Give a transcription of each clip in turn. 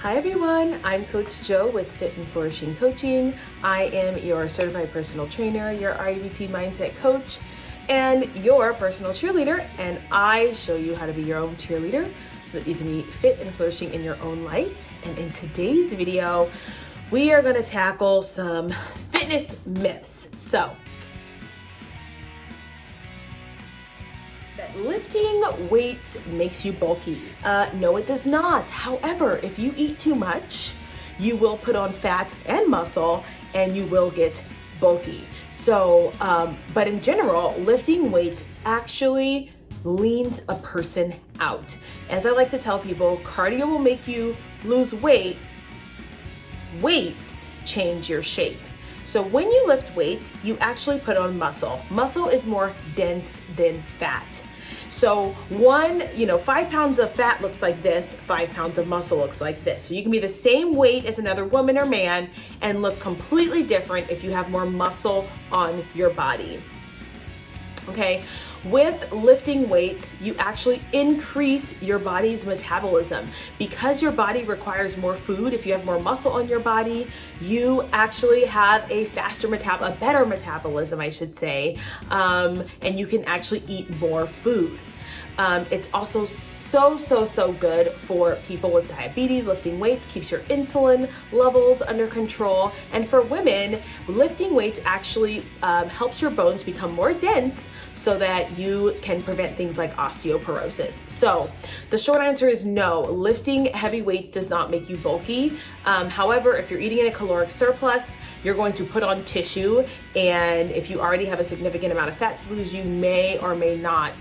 Hi everyone, I'm Coach Joe with Fit and Flourishing Coaching. I am your certified personal trainer, your REBT mindset coach, and your personal cheerleader. And I show you how to be your own cheerleader so that you can be fit and flourishing in your own life. And in today's video, we are going to tackle some fitness myths. So, that lifting weights makes you bulky. No, it does not. However, if you eat too much, you will put on fat and muscle and you will get bulky. So, but in general, lifting weights actually leans a person out. As I like to tell people, cardio will make you lose weight. Weights change your shape. So when you lift weights, you actually put on muscle. Muscle is more dense than fat. So 5 pounds of fat looks like this, 5 pounds of muscle looks like this. So you can be the same weight as another woman or man and look completely different if you have more muscle on your body. Okay, with lifting weights, you actually increase your body's metabolism. Because your body requires more food, if you have more muscle on your body, you actually have a better metabolism, I should say, and you can actually eat more food. It's also so good for people with diabetes. Lifting weights keeps your insulin levels under control. And for women, lifting weights actually helps your bones become more dense so that you can prevent things like osteoporosis. So the short answer is no, lifting heavy weights does not make you bulky. However, if you're eating in a caloric surplus, you're going to put on tissue. And if you already have a significant amount of fat to lose, you may or may not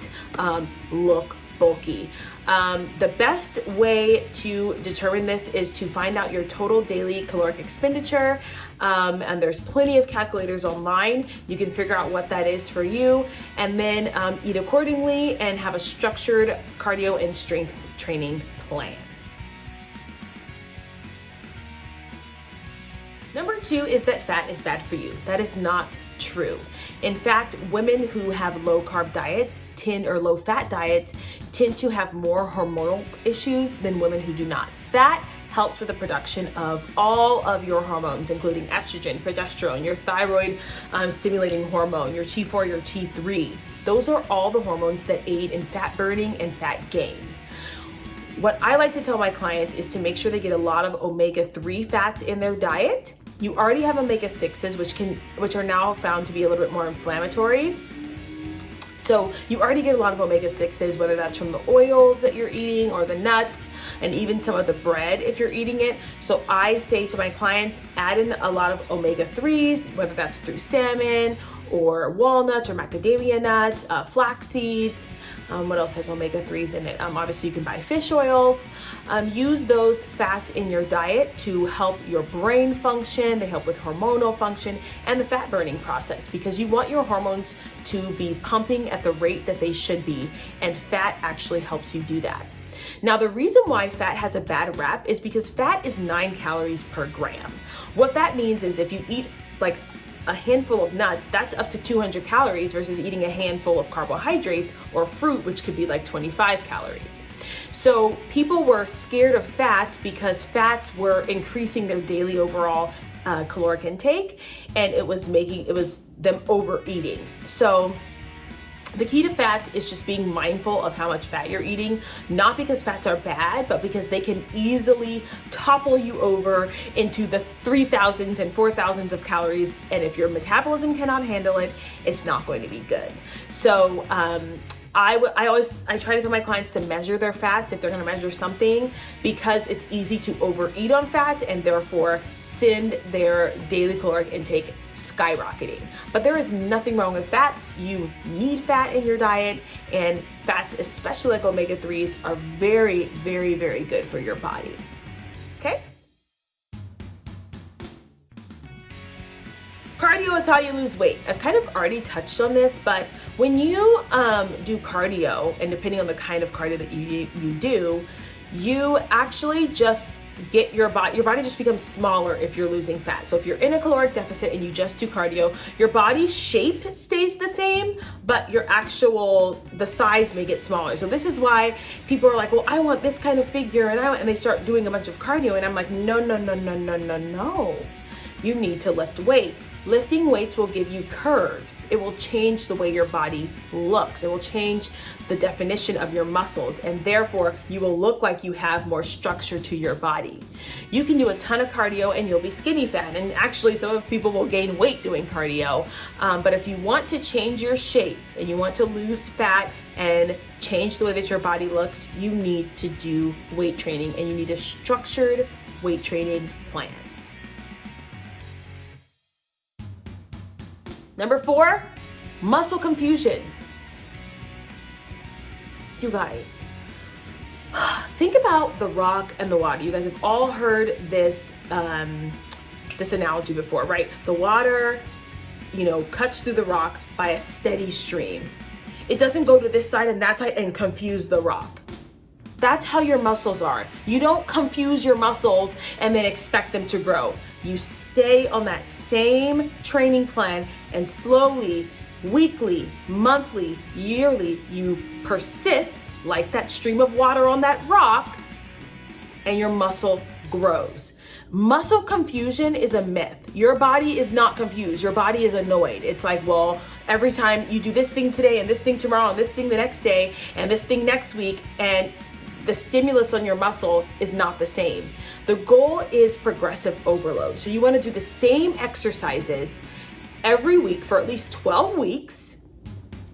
look bulky. The best way to determine this is to find out your total daily caloric expenditure. And there's plenty of calculators online. You can figure out what that is for you and then eat accordingly and have a structured cardio and strength training plan. Number 2 is that fat is bad for you. That is not true. In fact, women who have low carb diets or low fat diets tend to have more hormonal issues than women who do not. Fat helps with the production of all of your hormones, including estrogen, progesterone, your thyroid stimulating hormone, your T4, your T3. Those are all the hormones that aid in fat burning and fat gain. What I like to tell my clients is to make sure they get a lot of omega-3 fats in their diet. You already have omega-6s, which are now found to be a little bit more inflammatory. So you already get a lot of omega-6s, whether that's from the oils that you're eating or the nuts and even some of the bread if you're eating it. So I say to my clients, add in a lot of omega-3s, whether that's through salmon or walnuts or macadamia nuts, flax seeds. What else has omega-3s in it? Obviously you can buy fish oils. Use those fats in your diet to help your brain function. They help with hormonal function and the fat burning process because you want your hormones to be pumping at the rate that they should be, and fat actually helps you do that. Now, the reason why fat has a bad rap is because fat is 9 calories per gram. What that means is if you eat like a handful of nuts, that's up to 200 calories versus eating a handful of carbohydrates or fruit, which could be like 25 calories. So people were scared of fats because fats were increasing their daily overall caloric intake, and it was them overeating. So the key to fats is just being mindful of how much fat you're eating, not because fats are bad, but because they can easily topple you over into the 3,000s and 4,000s of calories. And if your metabolism cannot handle it, it's not going to be good. So I try to tell my clients to measure their fats if they're going to measure something, because it's easy to overeat on fats and therefore send their daily caloric intake skyrocketing. But there is nothing wrong with fats. You need fat in your diet, and fats, especially like omega-3s, are very, very, very good for your body. Okay? Cardio is how you lose weight. I've kind of already touched on this, but when you do cardio, and depending on the kind of cardio that you do, you actually just get your body just becomes smaller if you're losing fat. So if you're in a caloric deficit and you just do cardio, your body's shape stays the same, but the size may get smaller. So this is why people are like, well, I want this kind of figure, and they start doing a bunch of cardio, and I'm like, no. You need to lift weights. Lifting weights will give you curves. It will change the way your body looks. It will change the definition of your muscles, and therefore you will look like you have more structure to your body. You can do a ton of cardio and you'll be skinny fat, and actually some people will gain weight doing cardio. But if you want to change your shape and you want to lose fat and change the way that your body looks, you need to do weight training, and you need a structured weight training plan. Number 4, muscle confusion. You guys, think about the rock and the water. You guys have all heard this analogy before, right? The water, cuts through the rock by a steady stream. It doesn't go to this side and that side and confuse the rock. That's how your muscles are. You don't confuse your muscles and then expect them to grow. You stay on that same training plan, and slowly, weekly, monthly, yearly, you persist like that stream of water on that rock, and your muscle grows. Muscle confusion is a myth. Your body is not confused. Your body is annoyed. It's like, well, every time you do this thing today and this thing tomorrow and this thing the next day and this thing next week, and the stimulus on your muscle is not the same. The goal is progressive overload. So you want to do the same exercises every week for at least 12 weeks,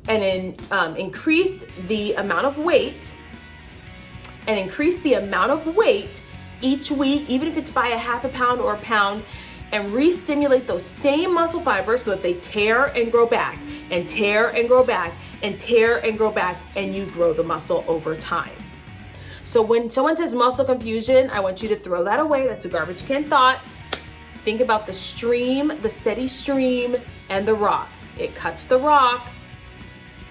and then increase the amount of weight each week, even if it's by a half a pound or a pound, and re-stimulate those same muscle fibers so that they tear and grow back and tear and grow back and tear and grow back, and you grow the muscle over time. So when someone says muscle confusion, I want you to throw that away. That's a garbage can thought. Think about the stream, the steady stream, and the rock. It cuts the rock,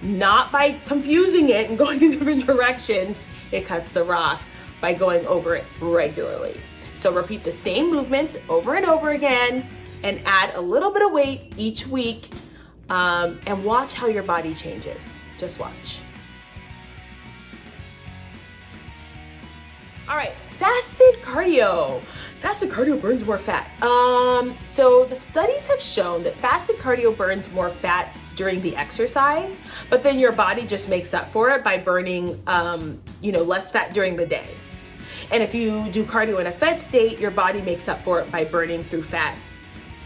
not by confusing it and going in different directions. It cuts the rock by going over it regularly. So repeat the same movements over and over again, and add a little bit of weight each week, and watch how your body changes. Just watch. All right, fasted cardio. Fasted cardio burns more fat. So the studies have shown that fasted cardio burns more fat during the exercise, but then your body just makes up for it by burning, less fat during the day. And if you do cardio in a fed state, your body makes up for it by burning through fat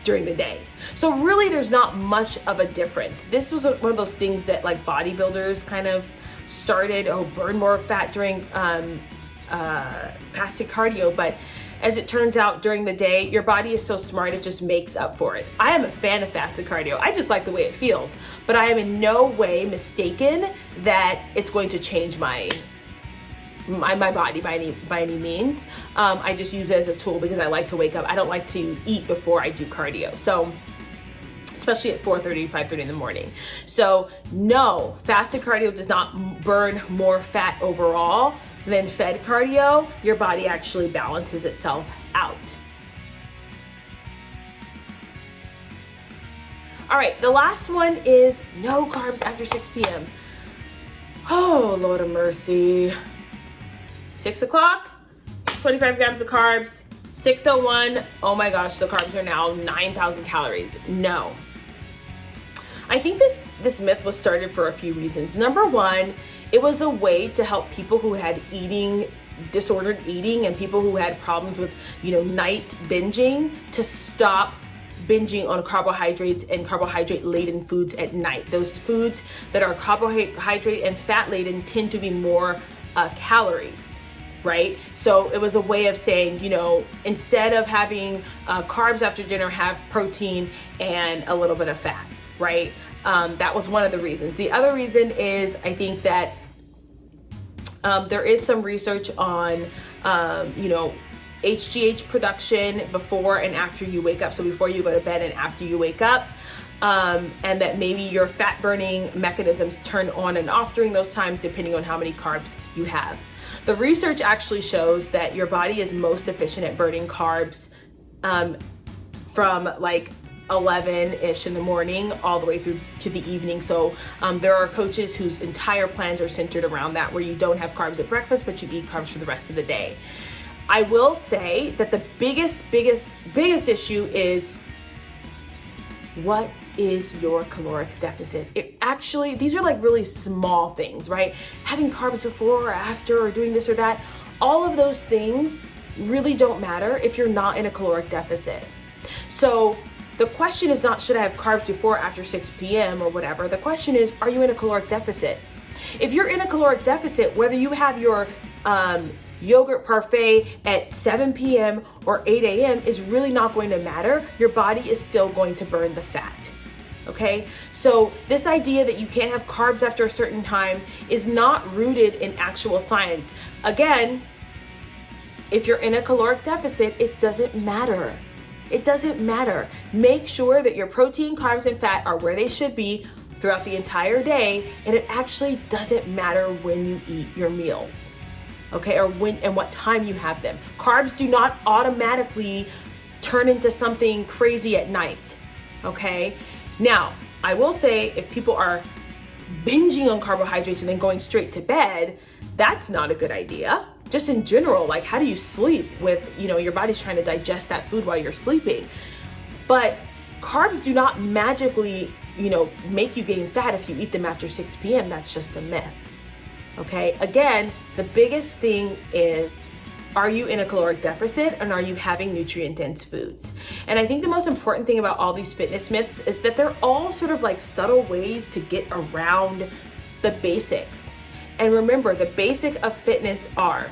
during the day. So really, there's not much of a difference. This was one of those things that like bodybuilders kind of started, burn more fat during fasted cardio, but as it turns out, during the day, your body is so smart, it just makes up for it. I am a fan of fasted cardio. I just like the way it feels, but I am in no way mistaken that it's going to change my body by any means. I just use it as a tool because I like to wake up. I don't like to eat before I do cardio. So especially at 4:30, 5:30 in the morning. So no, fasted cardio does not burn more fat overall than fed cardio. Your body actually balances itself out. All right, the last one is no carbs after 6 p.m. Oh, Lord of mercy. 6 o'clock, 25 grams of carbs. 6:01, oh my gosh, the carbs are now 9,000 calories. No. I think this myth was started for a few reasons. Number one, it was a way to help people who had disordered eating and people who had problems with, night binging, to stop binging on carbohydrates and carbohydrate-laden foods at night. Those foods that are carbohydrate and fat-laden tend to be more calories, right? So it was a way of saying, instead of having carbs after dinner, have protein and a little bit of fat, right? That was one of the reasons. The other reason is, I think that there is some research on, HGH production before and after you wake up. So before you go to bed and after you wake up, and that maybe your fat burning mechanisms turn on and off during those times, depending on how many carbs you have. The research actually shows that your body is most efficient at burning carbs from like 11-ish in the morning all the way through to the evening. So there are coaches whose entire plans are centered around that, where you don't have carbs at breakfast, but you eat carbs for the rest of the day. I will say that the biggest issue is, what is your caloric deficit? These are like really small things, right? Having carbs before or after, or doing this or that, all of those things really don't matter if you're not in a caloric deficit. So the question is not, should I have carbs before or after 6 p.m. or whatever? The question is, are you in a caloric deficit? If you're in a caloric deficit, whether you have your yogurt parfait at 7 p.m. or 8 a.m. is really not going to matter. Your body is still going to burn the fat. Okay? So this idea that you can't have carbs after a certain time is not rooted in actual science. Again, if you're in a caloric deficit, it doesn't matter. It doesn't matter. Make sure that your protein, carbs, and fat are where they should be throughout the entire day, and it actually doesn't matter when you eat your meals, okay, or when and what time you have them. Carbs do not automatically turn into something crazy at night, okay? Now, I will say, if people are binging on carbohydrates and then going straight to bed, that's not a good idea. Just in general, like, how do you sleep with, your body's trying to digest that food while you're sleeping? But carbs do not magically, make you gain fat if you eat them after 6 p.m. That's just a myth, okay? Again, the biggest thing is, are you in a caloric deficit, and are you having nutrient-dense foods? And I think the most important thing about all these fitness myths is that they're all sort of like subtle ways to get around the basics. And remember, the basic of fitness are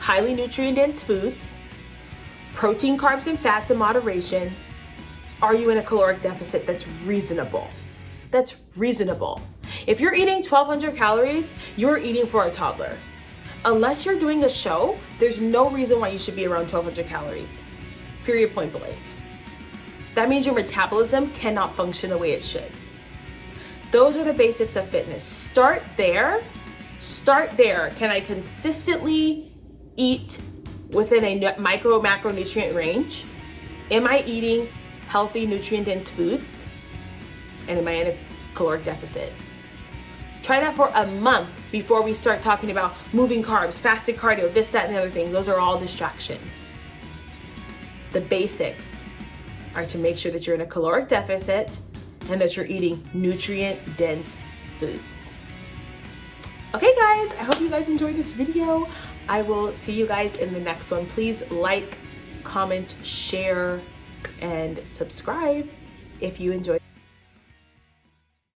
highly nutrient-dense foods, protein, carbs, and fats in moderation. Are you in a caloric deficit that's reasonable? That's reasonable. If you're eating 1,200 calories, you're eating for a toddler. Unless you're doing a show, there's no reason why you should be around 1,200 calories. Period, point blank. That means your metabolism cannot function the way it should. Those are the basics of fitness. Start there. Can I consistently eat within a macronutrient range? Am I eating healthy, nutrient-dense foods? And am I in a caloric deficit? Try that for a month before we start talking about moving carbs, fasted cardio, this, that, and the other thing. Those are all distractions. The basics are to make sure that you're in a caloric deficit and that you're eating nutrient-dense foods. Okay, guys, I hope you guys enjoyed this video. I will see you guys in the next one. Please like, comment, share, and subscribe if you enjoyed.